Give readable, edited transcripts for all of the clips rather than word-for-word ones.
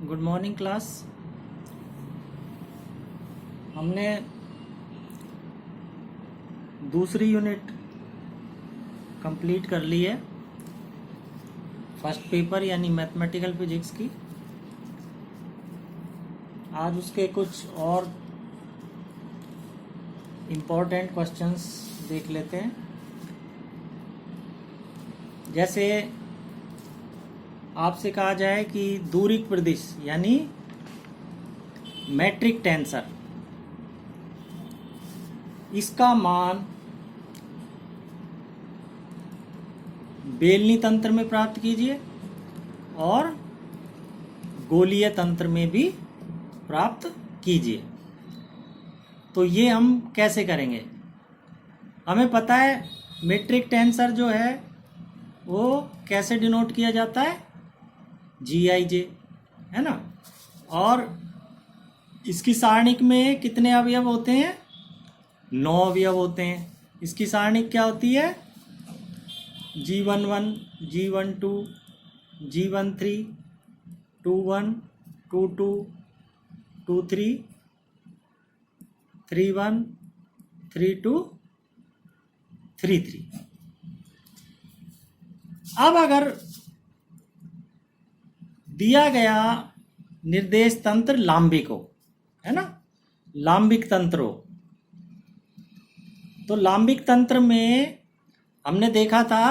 Good morning class. हमने दूसरी unit complete कर ली है, फर्स्ट पेपर यानी मैथमेटिकल फिजिक्स की। आज उसके कुछ और इम्पोर्टेंट क्वेश्चंस देख लेते हैं। जैसे आपसे कहा जाए कि दूरिक प्रदिश यानी मैट्रिक टेंसर, इसका मान बेलनी तंत्र में प्राप्त कीजिए और गोलीय तंत्र में भी प्राप्त कीजिए। तो ये हम कैसे करेंगे? हमें पता है मैट्रिक टेंसर जो है वो कैसे डिनोट किया जाता है, GIJ, है ना। और इसकी सारणिक में कितने अवयव होते हैं? 9 अवयव होते हैं। इसकी सारणिक क्या होती है? G11, G12, G13, 21, 22, 23, 31, 32, 33। अब अगर दिया गया निर्देश तंत्र लांबिक हो, है ना, लांबिक तंत्र हो, तो लांबिक तंत्र में हमने देखा था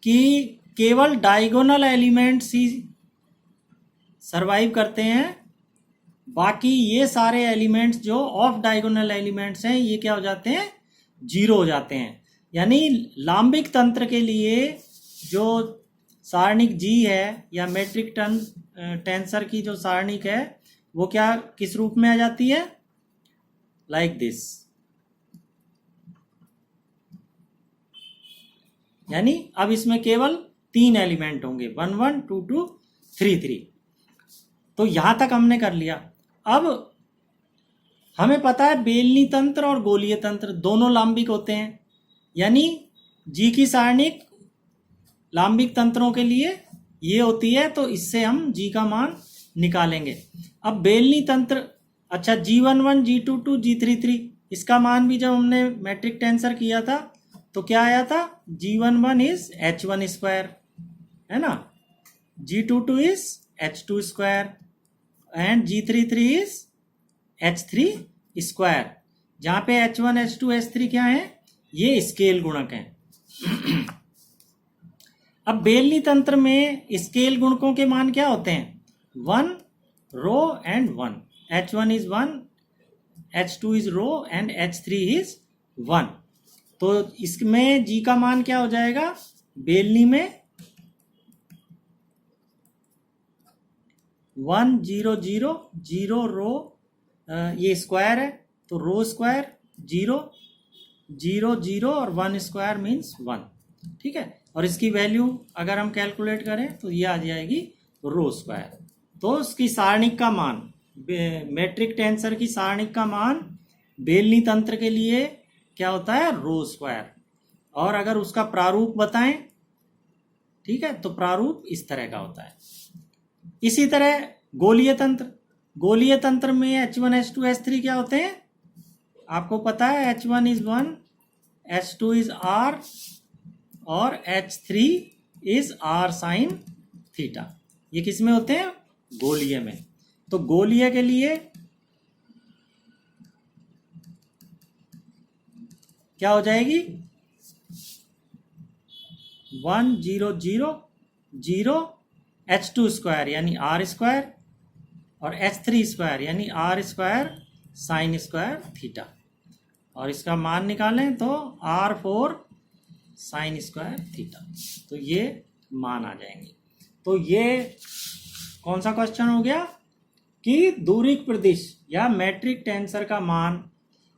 कि केवल डायगोनल एलिमेंट्स ही सरवाइव करते हैं, बाकी ये सारे एलिमेंट्स जो ऑफ डायगोनल एलिमेंट्स हैं ये क्या हो जाते हैं? 0 हो जाते हैं। यानी लांबिक तंत्र के लिए जो सारणिक G है या मैट्रिक टेंसर की जो सारणिक है वो क्या किस रूप में आ जाती है? Like this. यानी अब इसमें केवल 3 एलिमेंट होंगे, 1 1 2 2 3 3। तो यहां तक हमने कर लिया। अब हमें पता है बेलनी तंत्र और गोलीय तंत्र दोनों लांबिक होते हैं, यानी G की सारणिक लांबिक तंत्रों के लिए ये होती है, तो इससे हम G का मान निकालेंगे। अब बेलनी तंत्र, अच्छा, G11, G22, G33, इसका मान भी जब हमने मैट्रिक टेंसर किया था तो क्या आया था? G11 इज H1 स्क्वायर, है ना, G22 is H2 square and G33 is H3 square. जहां पे H1, H2, H3 क्या है? ये स्केल गुणक हैं। अब बेलनी तंत्र में स्केल गुणकों के मान क्या होते हैं? 1 zero and 1। H1 is 1, H2 is zero and H3 is 1। तो इसमें G का मान क्या हो जाएगा? बेलनी में 1 0 0 0 रो, ये स्क्वायर है तो रो स्क्वायर 0 0 0 और 1 स्क्वायर मीन्स 1, ठीक है। और इसकी वैल्यू अगर हम कैलकुलेट करें तो ये आ जाएगी रो स्क्वायर। तो उसकी सारणिक का मान, मैट्रिक टेंसर की सारणिक का मान बेलनी तंत्र के लिए क्या होता है? रो स्क्वायर। और अगर उसका प्रारूप बताएं, ठीक है, तो प्रारूप इस तरह का होता है। इसी तरह गोलीय तंत्र, गोलीय तंत्र में H1, H2, H3 क्या होते हैं? आपको पता है H1 is 1, H2 is R और H3 is R sine theta. ये किस में होते हैं? गोलीय में। तो गोलीय के लिए क्या हो जाएगी? 1 0 0 0 H2 स्क्वायर यानी R स्क्वायर और H3 स्क्वायर यानी R square sine square theta. और इसका मान निकालें तो R4 साइन स्क्वायर थीटा। तो ये मान आ जाएंगे। तो ये कौन सा क्वेश्चन हो गया कि दूरिक प्रदिश या मैट्रिक टेंसर का मान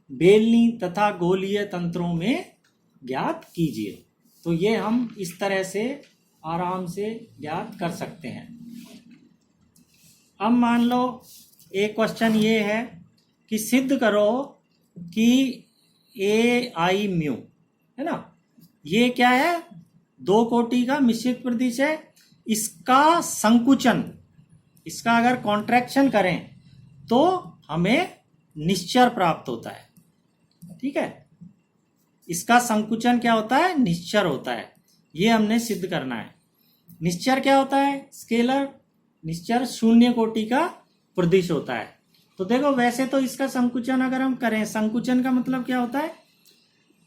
बेलनी तथा गोलीय तंत्रों में ज्ञात कीजिए। तो ये हम इस तरह से आराम से ज्ञात कर सकते हैं। अब मान लो एक क्वेश्चन ये है कि सिद्ध करो कि AI म्यू, है ना, ये क्या है? 2 कोटि का मिश्रित प्रदिश है। इसका संकुचन इसका अगर कॉन्ट्रैक्शन करें तो हमें निश्चर प्राप्त होता है। ठीक है, इसका संकुचन क्या होता है? निश्चर होता है। ये हमने सिद्ध करना है। निश्चर क्या होता है? स्केलर निश्चर शून्य कोटि का प्रदिश होता है। तो देखो, वैसे तो इसका संकुचन अगर हम करें, संकुचन का मतलब क्या होता है?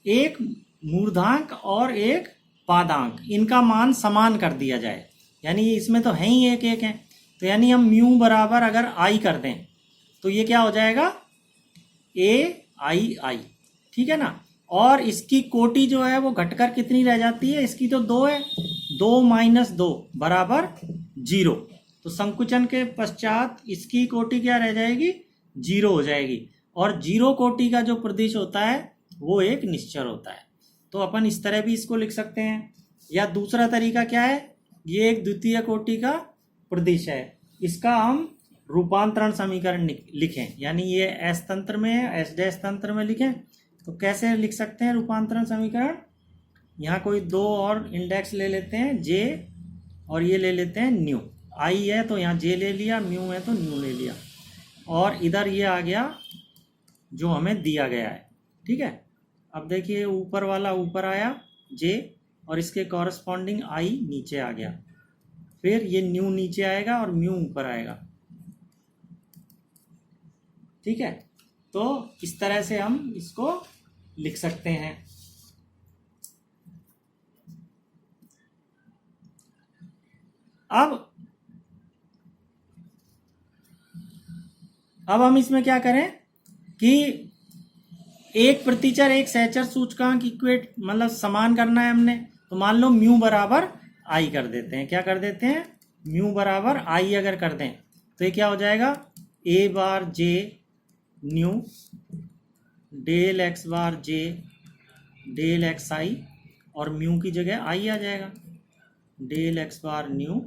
एक मूर्धांक और एक पादांक, इनका मान समान कर दिया जाए। यानी इसमें तो है ही एक एक है, तो यानी हम म्यू बराबर अगर आई कर दें तो ये क्या हो जाएगा? ए आई आई। ठीक है ना। और इसकी कोटि जो है वो घटकर कितनी रह जाती है? इसकी तो 2 है, 2 माइनस 2 बराबर 0। तो संकुचन के पश्चात इसकी कोटि क्या रह जाएगी? 0 हो जाएगी। और 0 कोटि का जो प्रदिश होता है वो एक निश्चर होता है। तो अपन इस तरह भी इसको लिख सकते हैं। या दूसरा तरीका क्या है? ये एक द्वितीय कोटि का प्रदिश है, इसका हम रूपांतरण समीकरण लिखें। यानी ये एस तंत्र में है, एस डैश तंत्र में लिखें तो कैसे लिख सकते हैं रूपांतरण समीकरण? यहाँ कोई 2 और इंडेक्स ले लेते हैं, जे, और ये ले लेते हैं न्यू। आई है तो यहाँ जे ले लिया, म्यू है तो न्यू ले लिया, और इधर ये आ गया जो हमें दिया गया है। ठीक है, अब देखिए ऊपर वाला ऊपर आया जे, और इसके कॉरस्पॉन्डिंग आई नीचे आ गया। फिर ये न्यू नीचे आएगा और म्यू ऊपर आएगा। ठीक है, तो इस तरह से हम इसको लिख सकते हैं। अब हम इसमें क्या करें कि एक प्रतिचर एक सहचर सूचकांक इक्वेट मतलब समान करना है हमने। तो मान लो म्यू बराबर आई कर देते हैं। क्या कर देते हैं? म्यू बराबर आई अगर कर दें तो ये क्या हो जाएगा? ए बार जे न्यू डेल एक्स बार जे डेल एक्स आई, और म्यू की जगह आई आ जाएगा, डेल एक्स बार न्यू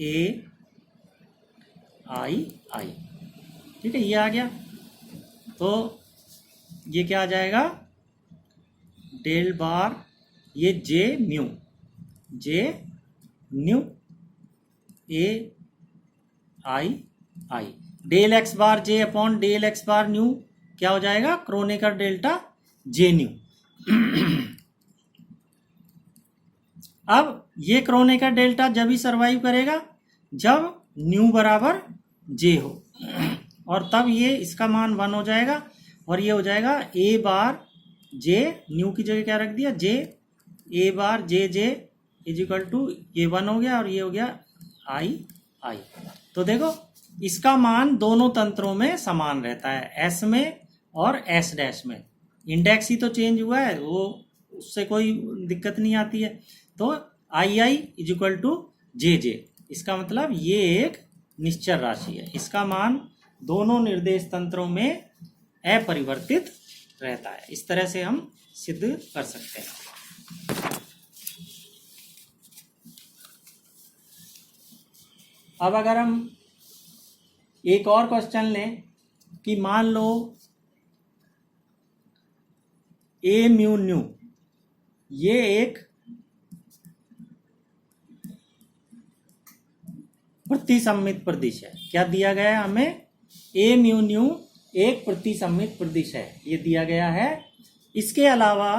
ए आई आई। ठीक है, ये आ गया। तो ये क्या आ जाएगा? डेल बार ये जे mu A I I, del x bar J upon del x bar new क्या हो जाएगा? Kronecker delta J new. अब ये क्रोनेकर डेल्टा जब ही सर्वाइव करेगा जब न्यू बराबर जे हो, और तब ये इसका मान 1 हो जाएगा, और ये हो जाएगा ए बार जे, न्यू की जगह क्या रख दिया? जे, ए बार जे जे इज इक्वल टू ये 1 हो गया, और ये हो गया आई आई। तो देखो इसका मान दोनों तंत्रों में समान रहता है, एस में और एस डैश में। इंडेक्स ही तो चेंज हुआ है, वो उससे कोई दिक्कत नहीं आती है। तो आई आई इज इक्वल टू जे जे, इसका मतलब ये एक निश्चर राशि है, इसका मान दोनों निर्देश तंत्रों में अपरिवर्तित रहता है। इस तरह से हम सिद्ध कर सकते हैं। अब अगर हम एक और क्वेश्चन लें कि मान लो ए म्यू न्यू ये एक प्रतिसम्मित प्रदिश है। क्या दिया गया है हमें? ए म्यू न्यू एक प्रतिसम्मित प्रदिश है, ये दिया गया है। इसके अलावा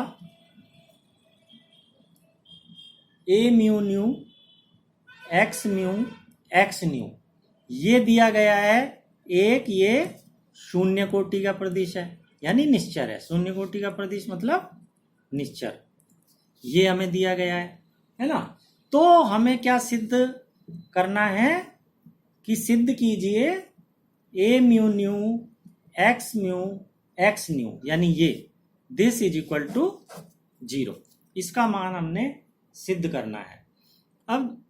ए म्यू न्यू एक्स न्यू ये दिया गया है एक, ये शून्य कोटि का प्रदिश है, यानी निश्चर है। शून्य कोटि का प्रदिश मतलब निश्चर, ये हमें दिया गया है ना। तो हमें क्या सिद्ध करना है कि सिद्ध कीजिए ए म्यू न्यू एक्स न्यू यानी ये दिस इज इक्वल टू 0, इसका मान हमने सिद्ध करना है। अब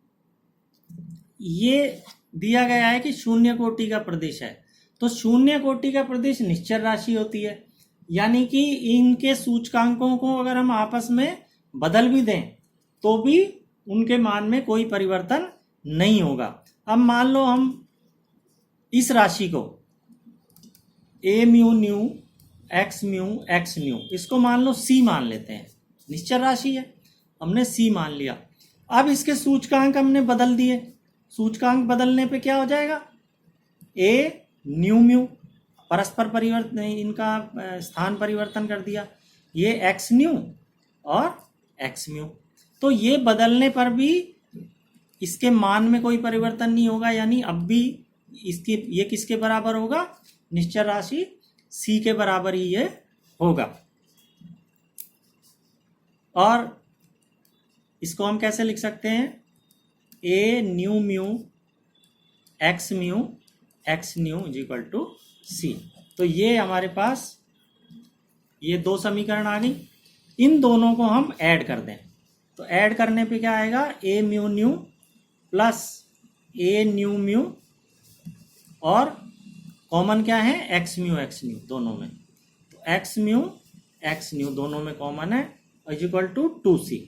ये दिया गया है कि शून्य कोटि का प्रदिश है, तो शून्य कोटि का प्रदिश निश्चर राशि होती है, यानी कि इनके सूचकांकों को अगर हम आपस में बदल भी दें तो भी उनके मान में कोई परिवर्तन नहीं होगा। अब मान लो हम इस राशि को ए म्यू न्यू एक्स न्यू इसको मान लो सी मान लेते हैं, निश्चर राशि है, हमने सी मान लिया। अब इसके सूचकांक हमने बदल दिए, सूचकांक बदलने पे क्या हो जाएगा, ए न्यू म्यू, परस्पर परिवर्तन, इनका स्थान परिवर्तन कर दिया, ये एक्स न्यू और एक्स म्यू। तो ये बदलने पर भी इसके मान में कोई परिवर्तन नहीं होगा, यानी अब भी इसकी ये किसके बराबर होगा, निश्चल राशि सी के बराबर ही ये होगा। और इसको हम कैसे लिख सकते हैं, A nu mu x nu is equal to c. तो ये हमारे पास ये दो समीकरण आ गई। इन दोनों को हम ऐड कर दें तो ऐड करने पे क्या आएगा, A mu nu plus A nu mu और कॉमन क्या है, एक्स म्यू दोनों में, तो एक्स म्यू दोनों में कॉमन है, is equal to 2c,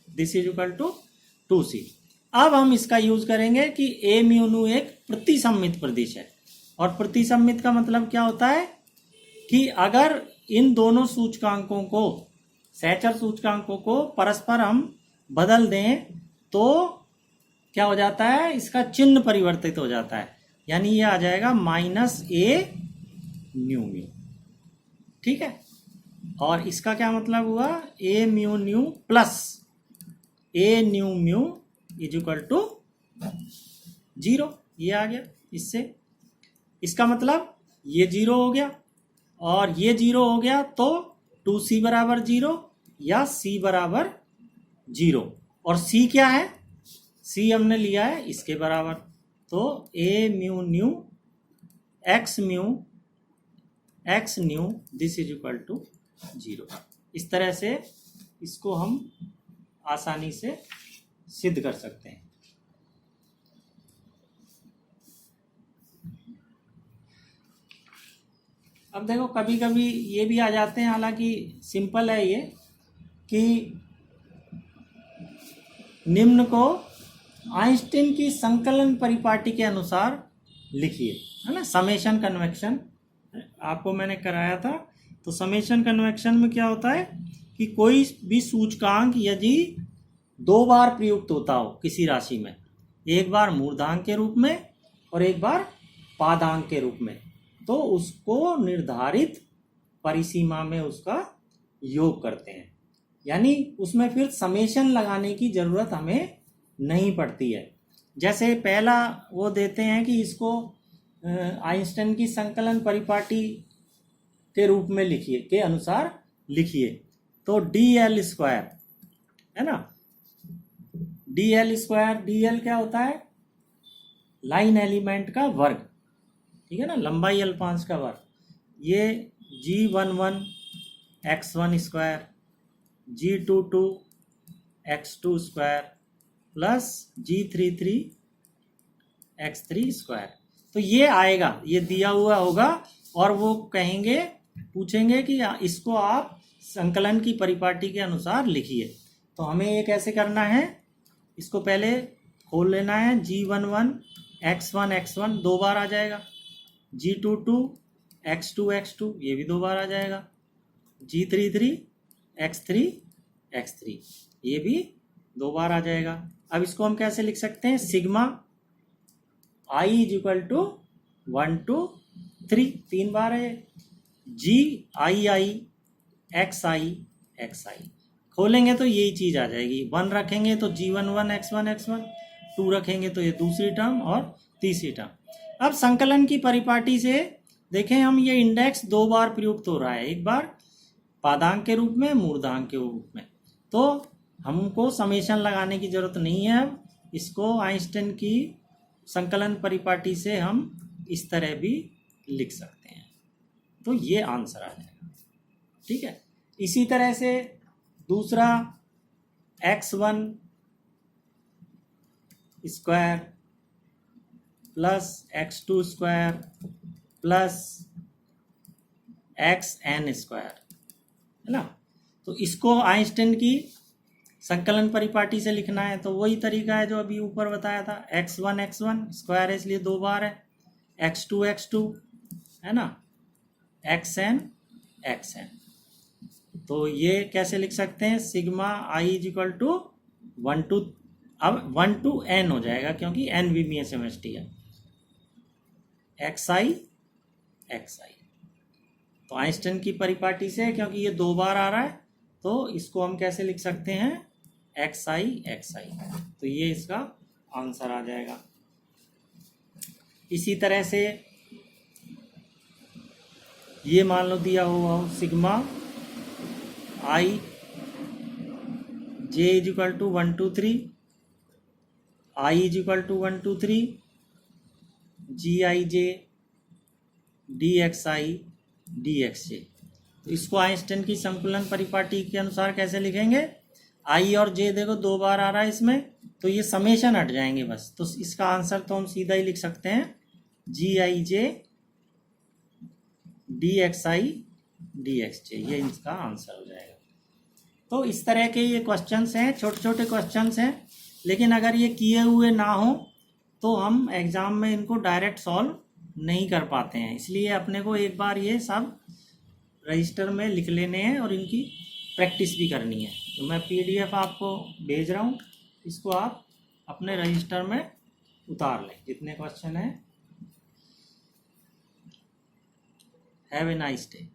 this is equal to 2c। अब हम इसका यूज करेंगे कि ए म्यू न्यू एक प्रतिसम्मित प्रदिश है, और प्रतिसम्मित का मतलब क्या होता है कि अगर इन दोनों सूचकांकों को, सहचर सूचकांकों को परस्पर हम बदल दें तो क्या हो जाता है, इसका चिन्ह परिवर्तित हो जाता है, यानी ये आ जाएगा माइनस ए न्यू म्यू, ठीक है। और इसका क्या मतलब हुआ, A mu nu plus A nu mu is equal to 0, ये आ गया। इससे इसका मतलब ये 0 हो गया और ये 0 हो गया, तो 2c बराबर 0 या c बराबर 0, और c क्या है, c हमने लिया है इसके बराबर, तो A mu nu x nu this is equal to 0। इस तरह से इसको हम आसानी से सिद्ध कर सकते हैं। अब देखो कभी कभी ये भी आ जाते हैं, हालांकि सिंपल है ये, कि निम्न को आइंस्टीन की संकलन परिपाटी के अनुसार लिखिए, है ना। समेशन कन्वेक्शन आपको मैंने कराया था, तो समेशन कन्वेक्शन में क्या होता है कि कोई भी सूचकांक यदि 2 बार प्रयुक्त होता हो किसी राशि में, एक बार मूर्धांक के रूप में और एक बार पादांक के रूप में, तो उसको निर्धारित परिसीमा में उसका योग करते हैं, यानी उसमें फिर समेशन लगाने की जरूरत हमें नहीं पड़ती है। जैसे पहला वो देते हैं कि इसको आइंस्टाइन की संकलन परिपाटी के रूप में लिखिए, के अनुसार लिखिए, तो dl स्क्वायर है ना, dl स्क्वायर, dl क्या होता है, लाइन एलिमेंट का वर्ग, ठीक है ना, लंबाई अल्पांश का वर्ग। ये g11 x1 square, g22 x2 square plus g33 x3 square, तो ये आएगा, ये दिया हुआ होगा, और वो कहेंगे, पूछेंगे कि इसको आप संकलन की परिपाटी के अनुसार लिखिए। तो हमें ये कैसे करना है, इसको पहले खोल लेना है, g11 x1 2 बार आ जाएगा, g22 x2 ये भी 2 बार आ जाएगा, g33 x3 ये भी 2 बार आ जाएगा। अब इसको हम कैसे लिख सकते हैं, sigma i is equal to 1 2 3, 3 बार है, g i xi खोलेंगे तो यही चीज आ जाएगी, 1 रखेंगे तो g11 x1 2 रखेंगे तो ये दूसरी टर्म और तीसरी टर्म। अब संकलन की परिपाटी से देखें हम, ये इंडेक्स 2 बार प्रयुक्त हो रहा है, एक बार पादांक के रूप में, मूर्धांक के रूप में, तो हमको समेशन लगाने की जरूरत नहीं है। अब इसको आइंस्टाइन की संकलन परिपाटी से हम इस तरह भी लिख सकते हैं, तो ये आंसर आ जाएगा, ठीक है। इसी तरह से दूसरा x1 square plus x2 square plus xn square, है ना, तो इसको आइंस्टाइन की संकलन परिपाटी से लिखना है, तो वही तरीका है जो अभी ऊपर बताया था, x1 स्क्वायर है इसलिए 2 बार है, x2 है ना, xn, तो ये कैसे लिख सकते हैं, sigma i is equal to 1 2 अब 1 to n हो जाएगा क्योंकि n भी में समष्टि है, xi xi। तो आइंस्टाइन की परिपाटी से, क्योंकि ये 2 बार आ रहा है, तो इसको हम कैसे लिख सकते हैं, xi xi। तो ये इसका आंसर आ जाएगा। इसी तरह से ये मान लो दिया हुआ हो sigma i j is equal to 1 to 3, i is equal to 1 to 3, gij dxi dxj। तो इसको आइंस्टाइन की संकुलन परिपाटी के अनुसार कैसे लिखेंगे, i और j देखो 2 बार आ रहा है इसमें, तो ये समेशन हट जाएंगे बस। तो इसका आंसर तो हम सीधा ही लिख सकते हैं gij dxi dxj, ये इसका आंसर हो जाएगा। तो इस तरह के ये क्वेश्चंस हैं, छोटे छोटे क्वेश्चंस हैं, लेकिन अगर ये किए हुए ना हो तो हम एग्ज़ाम में इनको डायरेक्ट सॉल्व नहीं कर पाते हैं। इसलिए अपने को एक बार ये सब रजिस्टर में लिख लेने हैं और इनकी प्रैक्टिस भी करनी है। तो मैं PDF आपको भेज रहा हूँ, इसको आप अपने रजिस्टर में उतार लें जितने क्वेश्चन हैं। Have a nice day.